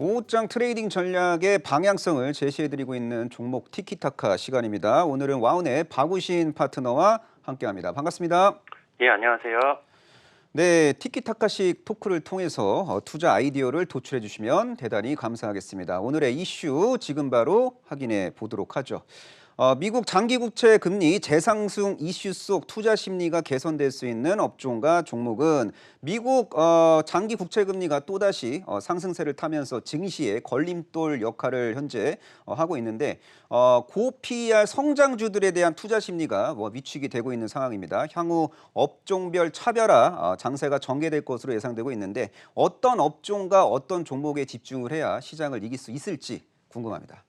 오후장 트레이딩 전략의 방향성을 제시해드리고 있는 종목 티키타카 시간입니다. 오늘은 와운의 박우신 파트너와 함께합니다. 반갑습니다. 예, 안녕하세요. 네, 티키타카식 토크를 통해서 투자 아이디어를 도출해 주시면 대단히 감사하겠습니다. 오늘의 이슈 지금 바로 확인해 보도록 하죠. 미국 장기 국채 금리 재상승 이슈 속 투자 심리가 개선될 수 있는 업종과 종목은 미국 장기 국채 금리가 또다시 상승세를 타면서 증시의 걸림돌 역할을 현재 하고 있는데 고 PER 성장주들에 대한 투자 심리가 위축이 되고 있는 상황입니다. 향후 업종별 차별화 장세가 전개될 것으로 예상되고 있는데 어떤 업종과 어떤 종목에 집중을 해야 시장을 이길 수 있을지 궁금합니다.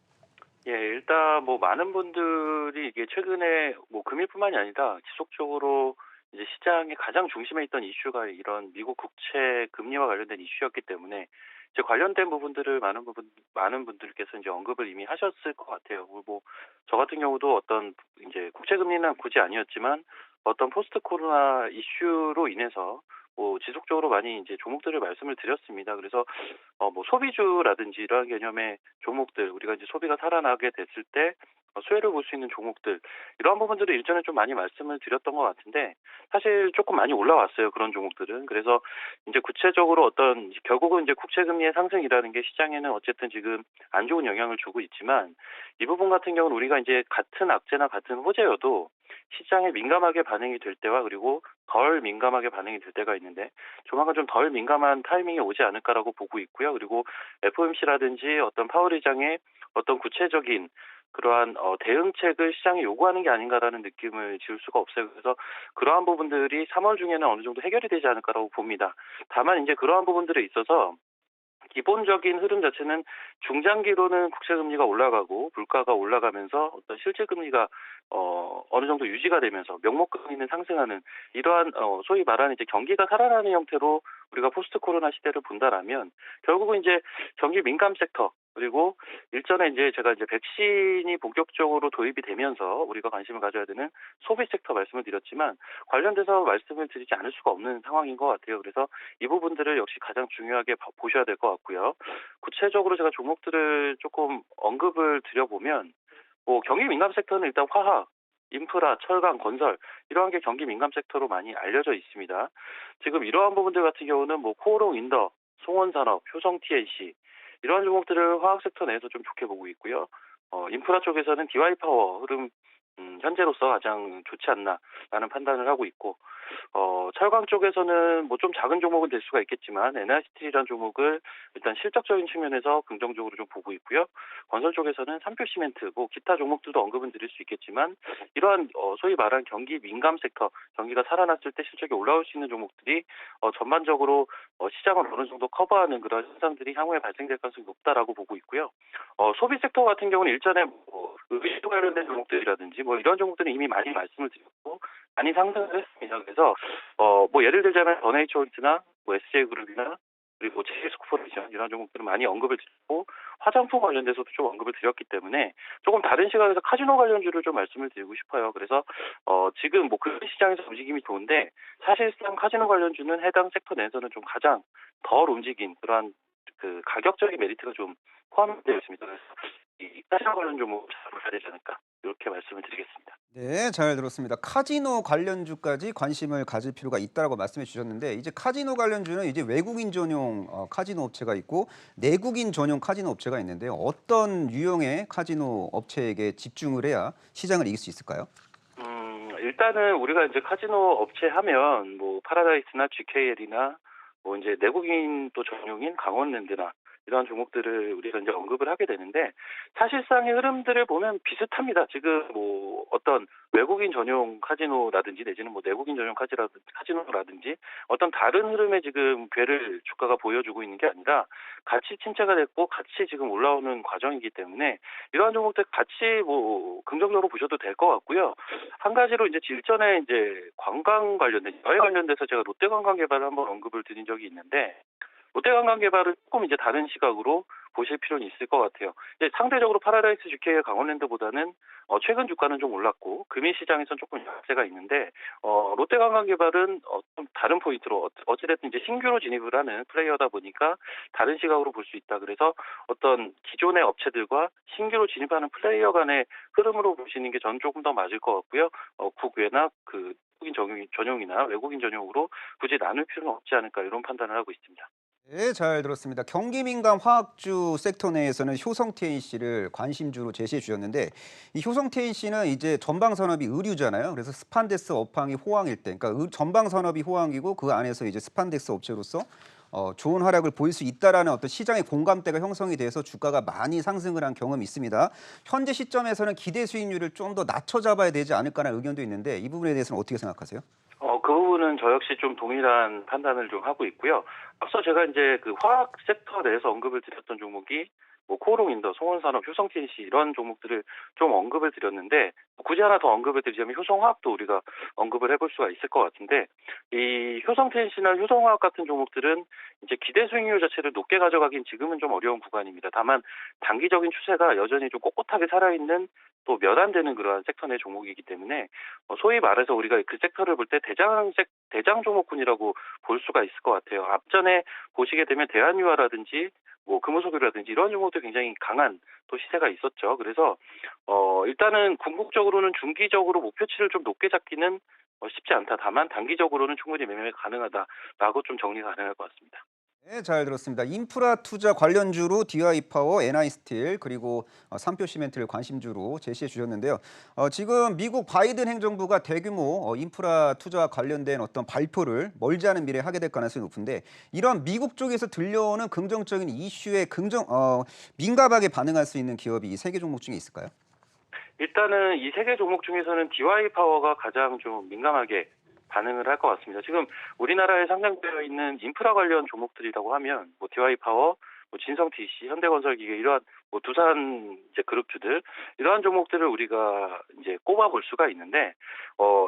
예, 일단 뭐 많은 분들이 이게 최근에 뭐 금리뿐만이 아니라 지속적으로 이제 시장의 가장 중심에 있던 이슈가 이런 미국 국채 금리와 관련된 이슈였기 때문에 이제 관련된 부분들을 많은 분들께서 이제 언급을 이미 하셨을 것 같아요. 그리고 저 같은 경우도 어떤 이제 국채 금리는 굳이 아니었지만 어떤 포스트 코로나 이슈로 인해서 뭐 지속적으로 많이 이제 종목들을 말씀을 드렸습니다. 그래서 뭐 소비주라든지 이러한 개념의 종목들, 우리가 이제 소비가 살아나게 됐을 때 수혜를 볼 수 있는 종목들, 이러한 부분들을 일전에 좀 많이 말씀을 드렸던 것 같은데 사실 조금 많이 올라왔어요, 그런 종목들은. 그래서 이제 구체적으로 어떤 결국은 이제 국채 금리의 상승이라는 게 시장에는 어쨌든 지금 안 좋은 영향을 주고 있지만 이 부분 같은 경우는 우리가 이제 같은 악재나 같은 호재여도 시장에 민감하게 반응이 될 때와 그리고 덜 민감하게 반응이 될 때가 있는데 조만간 좀 덜 민감한 타이밍이 오지 않을까라고 보고 있고요. 그리고 FOMC라든지 어떤 파월 의장의 어떤 구체적인 그러한 대응책을 시장에 요구하는 게 아닌가라는 느낌을 지울 수가 없어요. 그래서 그러한 부분들이 3월 중에는 어느 정도 해결이 되지 않을까라고 봅니다. 다만 이제 그러한 부분들에 있어서 기본적인 흐름 자체는 중장기로는 국채 금리가 올라가고 물가가 올라가면서 어떤 실질 금리가 어느 정도 유지가 되면서 명목 금리는 상승하는 이러한 소위 말하는 이제 경기가 살아나는 형태로 우리가 포스트 코로나 시대를 본다라면 결국은 이제 경기 민감 섹터 그리고 일전에 이제 제가 이제 백신이 본격적으로 도입이 되면서 우리가 관심을 가져야 되는 소비 섹터 말씀을 드렸지만 관련돼서 말씀을 드리지 않을 수가 없는 상황인 것 같아요. 그래서 이 부분들을 역시 가장 중요하게 보셔야 될 것 같고요. 구체적으로 제가 종목들을 조금 언급을 드려보면 뭐 경기 민감 섹터는 일단 화학, 인프라, 철강, 건설 이러한 게 경기 민감 섹터로 많이 알려져 있습니다. 지금 이러한 부분들 같은 경우는 뭐 코오롱 인더, 송원산업, 효성 TNC 이러한 종목들을 화학 섹터 내에서 좀 좋게 보고 있고요. 인프라 쪽에서는 DY 파워 흐름 현재로서 가장 좋지 않나라는 판단을 하고 있고 철강 쪽에서는 뭐 좀 작은 종목은 될 수가 있겠지만 NI스틸이라는 종목을 일단 실적적인 측면에서 긍정적으로 좀 보고 있고요. 건설 쪽에서는 삼표 시멘트, 뭐 기타 종목들도 언급은 드릴 수 있겠지만 이러한 소위 말하는 경기 민감 섹터, 경기가 살아났을 때 실적이 올라올 수 있는 종목들이 전반적으로 시장을 어느 정도 커버하는 그런 현상들이 향후에 발생될 가능성이 높다라고 보고 있고요. 소비 섹터 같은 경우는 일전에 뭐 의류 관련된 종목들이라든지 뭐 이런 종목들은 이미 많이 말씀을 드렸고 많이 상승을 했습니다. 그래서 뭐 예를 들자면 NH홀스나 뭐 SJ그룹이나 그리고 JS코퍼레이션 이런 종목들은 많이 언급을 드렸고 화장품 관련돼서도 좀 언급을 드렸기 때문에 조금 다른 시각에서 카지노 관련주를 좀 말씀을 드리고 싶어요. 그래서 지금 뭐 그 시장에서 움직임이 좋은데 사실상 카지노 관련주는 해당 섹터 내에서는 좀 가장 덜 움직인 그러한 그 가격적인 메리트가 좀 포함되어 있습니다. 그래서 이 카지노 관련 종목을 잘 봐야 되지 않을까 이렇게 말씀을 드리겠습니다. 네, 잘 들었습니다. 카지노 관련주까지 관심을 가질 필요가 있다라고 말씀해 주셨는데 이제 카지노 관련주는 이제 외국인 전용 카지노 업체가 있고 내국인 전용 카지노 업체가 있는데요. 어떤 유형의 카지노 업체에게 집중을 해야 시장을 이길 수 있을까요? 일단은 우리가 이제 카지노 업체 하면 뭐 파라다이스나 GKL이나 뭐 이제 내국인 또 전용인 강원랜드나 이런 종목들을 우리가 이제 언급을 하게 되는데 사실상의 흐름들을 보면 비슷합니다. 지금 뭐 어떤 외국인 전용 카지노라든지 내지는 뭐 내국인 전용 카지노라든지 어떤 다른 흐름의 지금 궤를 주가가 보여주고 있는 게 아니라 같이 침체가 됐고 같이 지금 올라오는 과정이기 때문에 이러한 종목들 같이 뭐 긍정적으로 보셔도 될 것 같고요. 한 가지로 이제 일전에 이제 관광 관련된 여행 관련돼서 제가 롯데관광개발을 한번 언급을 드린 적이 있는데 롯데관광개발은 조금 이제 다른 시각으로 보실 필요는 있을 것 같아요. 이제 상대적으로 파라다이스 GK의 강원랜드보다는 최근 주가는 좀 올랐고 금일 시장에서는 조금 약세가 있는데 롯데관광개발은 좀 다른 포인트로 어찌됐든 이제 신규로 진입을 하는 플레이어다 보니까 다른 시각으로 볼 수 있다. 그래서 어떤 기존의 업체들과 신규로 진입하는 플레이어 간의 흐름으로 보시는 게 저는 조금 더 맞을 것 같고요. 국외나 그 한국인 전용이나 외국인 전용으로 굳이 나눌 필요는 없지 않을까 이런 판단을 하고 있습니다. 네, 잘 들었습니다. 경기 민감 화학주 섹터 내에서는 효성TN 씨를 관심주로 제시해 주셨는데 이 효성TN 씨는 이제 전방 산업이 의류잖아요. 그래서 스판덱스 업황이 호황일 때, 그러니까 전방 산업이 호황이고 그 안에서 이제 스판덱스 업체로서 좋은 활약을 보일 수 있다라는 어떤 시장의 공감대가 형성이 돼서 주가가 많이 상승을 한 경험이 있습니다. 현재 시점에서는 기대 수익률을 좀 더 낮춰 잡아야 되지 않을까라는 의견도 있는데 이 부분에 대해서는 어떻게 생각하세요? 그 부분은 저 역시 좀 동일한 판단을 좀 하고 있고요. 앞서 제가 이제 그 화학 섹터 내에서 언급을 드렸던 종목이 뭐 코오롱인더, 송원산업, 효성TNC 이런 종목들을 좀 언급을 드렸는데 굳이 하나 더 언급을 드리자면 효성화학도 우리가 언급을 해볼 수가 있을 것 같은데 이 효성TNC나 효성화학 같은 종목들은 이제 기대 수익률 자체를 높게 가져가긴 지금은 좀 어려운 구간입니다. 다만 단기적인 추세가 여전히 좀 꼿꼿하게 살아있는 또 몇 안 되는 그러한 섹터 내 종목이기 때문에 소위 말해서 우리가 그 섹터를 볼 때 대장 종목군이라고 볼 수가 있을 것 같아요. 앞전에 보시게 되면 대한유화라든지 뭐 금호석유라든지 이런 종목도 굉장히 강한 또 시세가 있었죠. 그래서 일단은 궁극적으로는 중기적으로 목표치를 좀 높게 잡기는 쉽지 않다. 다만 단기적으로는 충분히 매매가 가능하다라고 좀 정리가 가능할 것 같습니다. 네, 잘 들었습니다. 인프라 투자 관련주로 DI파워, NI스틸 그리고 삼표시멘트를 관심주로 제시해 주셨는데요. 지금 미국 바이든 행정부가 대규모 인프라 투자와 관련된 어떤 발표를 멀지 않은 미래에 하게 될 가능성이 높은데 이런 미국 쪽에서 들려오는 긍정적인 이슈에 민감하게 반응할 수 있는 기업이 이 세 개 종목 중에 있을까요? 일단은 이 세 개 종목 중에서는 DY파워가 가장 좀 민감하게 반응을 할 것 같습니다. 지금 우리나라에 상장되어 있는 인프라 관련 종목들이라고 하면 뭐 DY파워, 뭐 진성TC, 현대건설기계 이러한 뭐 두산 이제 그룹주들 이러한 종목들을 우리가 이제 꼽아 볼 수가 있는데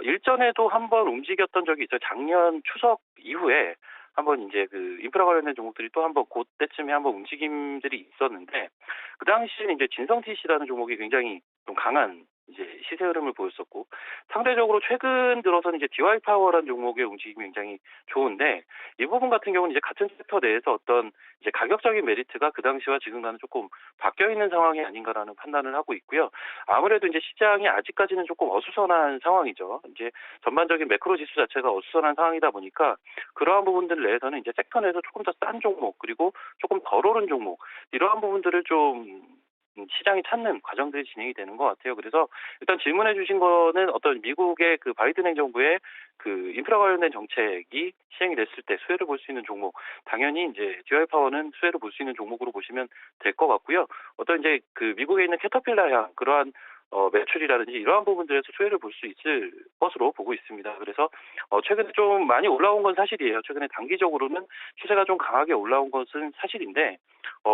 일전에도 한번 움직였던 적이 있어요. 작년 추석 이후에 한번 이제 그 인프라 관련된 종목들이 또 한번 그때쯤에 한번 움직임들이 있었는데 그 당시에는 이제 진성TC라는 종목이 굉장히 좀 강한 이제 시세 흐름을 보였었고 상대적으로 최근 들어서는 이제 DY파워라는 종목의 움직임이 굉장히 좋은데 이 부분 같은 경우는 이제 같은 섹터 내에서 어떤 이제 가격적인 메리트가 그 당시와 지금과는 조금 바뀌어 있는 상황이 아닌가라는 판단을 하고 있고요. 아무래도 이제 시장이 아직까지는 조금 어수선한 상황이죠. 이제 전반적인 매크로 지수 자체가 어수선한 상황이다 보니까 그러한 부분들 내에서는 이제 섹터 내에서 조금 더 싼 종목 그리고 조금 덜 오른 종목 이러한 부분들을 좀 시장이 찾는 과정들이 진행이 되는 것 같아요. 그래서 일단 질문해 주신 거는 어떤 미국의 그 바이든 행정부의 그 인프라 관련된 정책이 시행이 됐을 때 수혜를 볼 수 있는 종목, 당연히 이제 DI파워는 수혜를 볼 수 있는 종목으로 보시면 될 것 같고요. 어떤 이제 그 미국에 있는 캐터필라향 그러한 매출이라든지 이러한 부분들에서 수혜를 볼 수 있을 것으로 보고 있습니다. 그래서 최근에 좀 많이 올라온 건 사실이에요. 최근에 단기적으로는 추세가 좀 강하게 올라온 것은 사실인데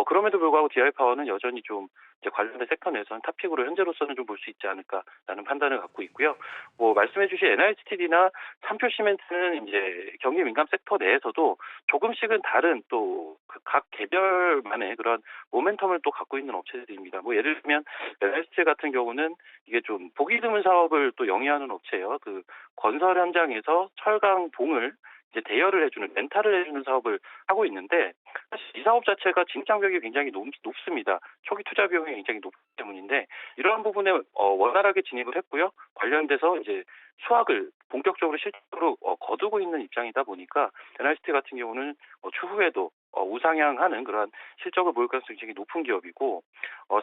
그럼에도 불구하고 DI파워는 여전히 좀 이제 관련된 섹터 내에서는 탑픽으로 현재로서는 좀 볼 수 있지 않을까라는 판단을 갖고 있고요. 뭐 말씀해주신 NI스틸이나 삼표시멘트는 이제 경기 민감 섹터 내에서도 조금씩은 다른 또 각 개별만의 그런 모멘텀을 또 갖고 있는 업체들입니다. 뭐 예를 들면 NI스틸 같은 경우는 이게 좀 보기 드문 사업을 또 영위하는 업체예요. 그 건설 현장에서 철강 봉을 이제 대여를 해주는 렌탈을 해주는 사업을 하고 있는데 사실 이 사업 자체가 진입장벽이 굉장히 높습니다. 초기 투자 비용이 굉장히 높기 때문인데 이러한 부분에 원활하게 진입을 했고요. 관련돼서 이제 수확을 본격적으로 실제로 거두고 있는 입장이다 보니까 NI스틸 같은 경우는 추후에도 우상향하는 그러한 실적을 보일 가능성이 굉장히 높은 기업이고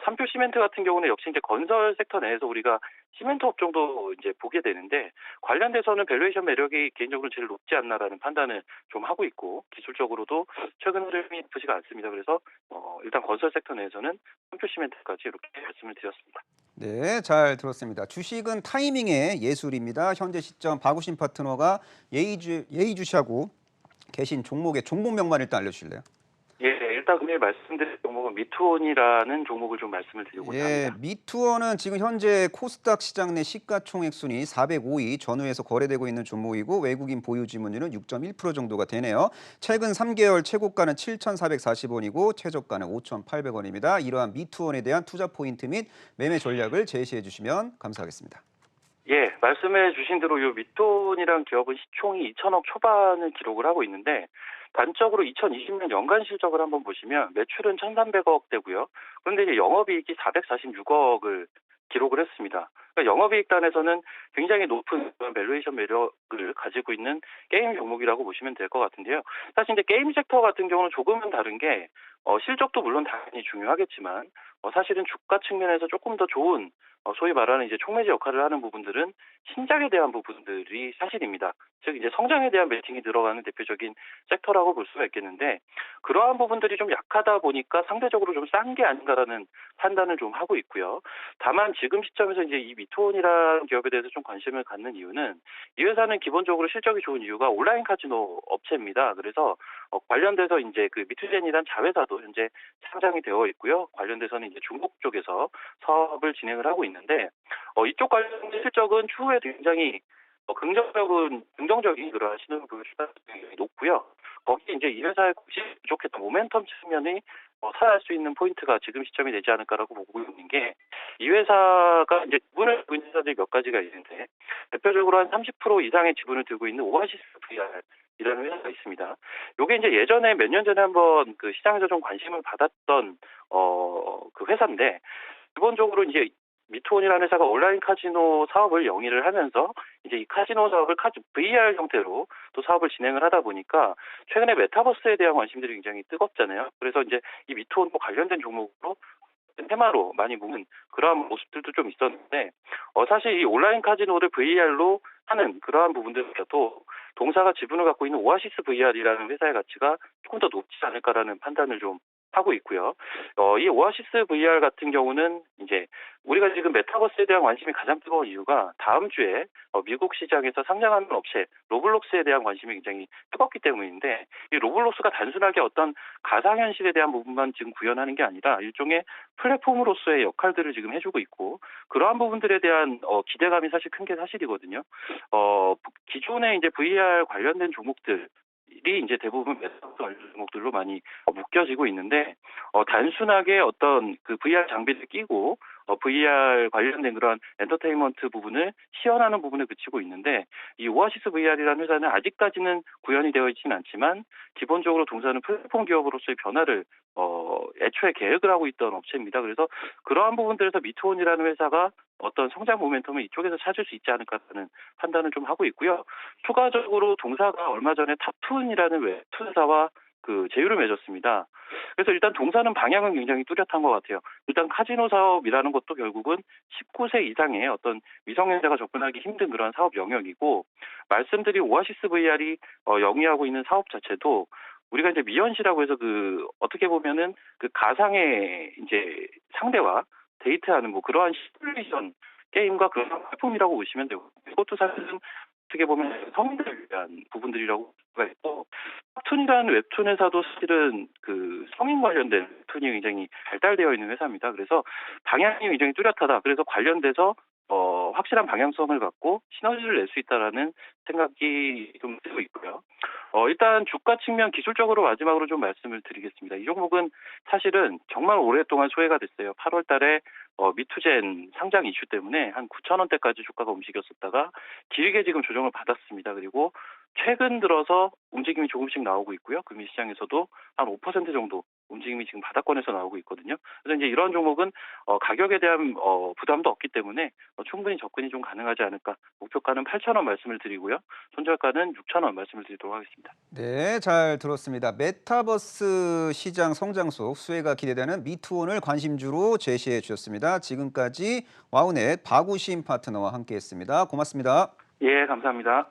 삼표시멘트 같은 경우는 역시 이제 건설 섹터 내에서 우리가 시멘트 업종도 이제 보게 되는데 관련돼서는 밸류에이션 매력이 개인적으로 제일 높지 않나라는 판단을 좀 하고 있고 기술적으로도 최근 흐름이 나쁘지가 않습니다. 그래서 일단 건설 섹터 내에서는 삼표시멘트까지 이렇게 말씀을 드렸습니다. 네, 잘 들었습니다. 주식은 타이밍의 예술입니다. 현재 시점 박우신 파트너가 예의주시하고 계신 종목의 종목명만 일단 알려주실래요? 예, 일단 금일 말씀드린 종목은 미투온이라는 종목을 좀 말씀을 드리고자 예, 합니다. 미투어는 지금 현재 코스닥 시장 내 시가총액 순위 405위 전후에서 거래되고 있는 종목이고 외국인 보유 지분율은 6.1% 정도가 되네요. 최근 3개월 최고가는 7,440원이고 최저가는 5,800원입니다. 이러한 미투원에 대한 투자 포인트 및 매매 전략을 제시해 주시면 감사하겠습니다. 예, 말씀해 주신 대로 이 미톤이란 기업은 시총이 2천억 초반을 기록을 하고 있는데 단적으로 2020년 연간 실적을 한번 보시면 매출은 1,300억대고요. 그런데 이제 영업이익이 446억을 기록을 했습니다. 그러니까 영업이익단에서는 굉장히 높은 그런 밸류에이션 매력을 가지고 있는 게임 종목이라고 보시면 될 것 같은데요. 사실 이제 게임 섹터 같은 경우는 조금은 다른 게 실적도 물론 당연히 중요하겠지만 사실은 주가 측면에서 조금 더 좋은 소위 말하는 이제 촉매제 역할을 하는 부분들은 신작에 대한 부분들이 사실입니다. 즉 이제 성장에 대한 베팅이 들어가는 대표적인 섹터라고 볼 수가 있겠는데 그러한 부분들이 좀 약하다 보니까 상대적으로 좀 싼 게 아닌가라는 판단을 좀 하고 있고요. 다만 지금 시점에서 이제 이 미토온이라는 기업에 대해서 좀 관심을 갖는 이유는 이 회사는 기본적으로 실적이 좋은 이유가 온라인 카지노 업체입니다. 그래서 관련돼서 이제 그 미투젠이란 자회사도 현재 상장이 되어 있고요. 관련돼서는 이제 중국 쪽에서 사업을 진행을 하고 있는데 이쪽 관련 실적은 추후에 굉장히 긍정적인 그런 신호를 보여줄 가능성이 높고요. 거기에 이제 이 회사의 부족했던 모멘텀 측면이 살아날 수 있는 포인트가 지금 시점이 되지 않을까라고 보고 있는 게 이 회사가 이제 지분을 들고 있는 회사들이 몇 가지가 있는데 대표적으로 한 30% 이상의 지분을 들고 있는 오아시스 VR이라는 회사가 있습니다. 요게 이제 예전에 몇 년 전에 한번 그 시장에서 좀 관심을 받았던 그 회사인데 기본적으로 이제 미투온이라는 회사가 온라인 카지노 사업을 영위를 하면서 이제 이 카지노 사업을 VR 형태로 또 사업을 진행을 하다 보니까 최근에 메타버스에 대한 관심들이 굉장히 뜨겁잖아요. 그래서 이제 이 미투온과 관련된 종목으로 테마로 많이 묻는 그러한 모습들도 좀 있었는데 사실 이 온라인 카지노를 VR로 하는 그러한 부분들도 동사가 지분을 갖고 있는 오아시스 VR이라는 회사의 가치가 조금 더 높지 않을까라는 판단을 좀 하고 있고요. 이 오아시스 VR 같은 경우는 이제 우리가 지금 메타버스에 대한 관심이 가장 뜨거운 이유가 다음 주에 미국 시장에서 상장하는 업체 로블록스에 대한 관심이 굉장히 뜨겁기 때문인데 이 로블록스가 단순하게 어떤 가상현실에 대한 부분만 지금 구현하는 게 아니라 일종의 플랫폼으로서의 역할들을 지금 해주고 있고 그러한 부분들에 대한 기대감이 사실 큰 게 사실이거든요. 기존에 이제 VR 관련된 종목들 이 이제 대부분 메타버스 관련 종목들로 많이 묶여지고 있는데 단순하게 어떤 그 VR 장비를 끼고 VR 관련된 그런 엔터테인먼트 부분을 시연하는 부분에 그치고 있는데 이 오아시스 VR이라는 회사는 아직까지는 구현이 되어 있지는 않지만 기본적으로 동사는 플랫폼 기업으로서의 변화를 애초에 계획을 하고 있던 업체입니다. 그래서 그러한 부분들에서 미투온이라는 회사가 어떤 성장 모멘텀을 이쪽에서 찾을 수 있지 않을까라는 판단을 좀 하고 있고요. 추가적으로 동사가 얼마 전에 탑툰이라는 웹툰 회사와 그 제휴를 맺었습니다. 그래서 일단 동사는 방향은 굉장히 뚜렷한 것 같아요. 일단 카지노 사업이라는 것도 결국은 19세 이상의 어떤 미성년자가 접근하기 힘든 그런 사업 영역이고 말씀드린 오아시스 VR이 영위하고 있는 사업 자체도 우리가 이제 미연시라고 해서 그 어떻게 보면은 그 가상의 이제 상대와 데이트하는 뭐 그러한 시뮬레이션 게임과 그런 플랫폼이라고 보시면 되고 이것도 사실은 어떻게 보면 성인들을 위한 부분들이라고 볼 수가 있고 웹툰이라는 웹툰 회사도 사실은 그 성인 관련된 웹툰이 굉장히 발달되어 있는 회사입니다. 그래서 방향이 굉장히 뚜렷하다. 그래서 관련돼서 확실한 방향성을 갖고 시너지를 낼 수 있다라는 생각이 좀 들고 있고요. 일단 주가 측면 기술적으로 마지막으로 좀 말씀을 드리겠습니다. 이 종목은 사실은 정말 오랫동안 소외가 됐어요. 8월 달에 미투젠 상장 이슈 때문에 한 9,000원대까지 주가가 움직였었다가 길게 지금 조정을 받았습니다. 그리고 최근 들어서 움직임이 조금씩 나오고 있고요. 금융시장에서도 한 5% 정도 움직임이 지금 바닥권에서 나오고 있거든요. 그래서 이제 이런 종목은 가격에 대한 부담도 없기 때문에 충분히 접근이 좀 가능하지 않을까. 목표가는 8,000원 말씀을 드리고요. 손절가는 6,000원 말씀을 드리도록 하겠습니다. 네, 잘 들었습니다. 메타버스 시장 성장 속 수혜가 기대되는 미투온을 관심주로 제시해 주셨습니다. 지금까지 와우넷 박우신 파트너와 함께했습니다. 고맙습니다. 예, 감사합니다.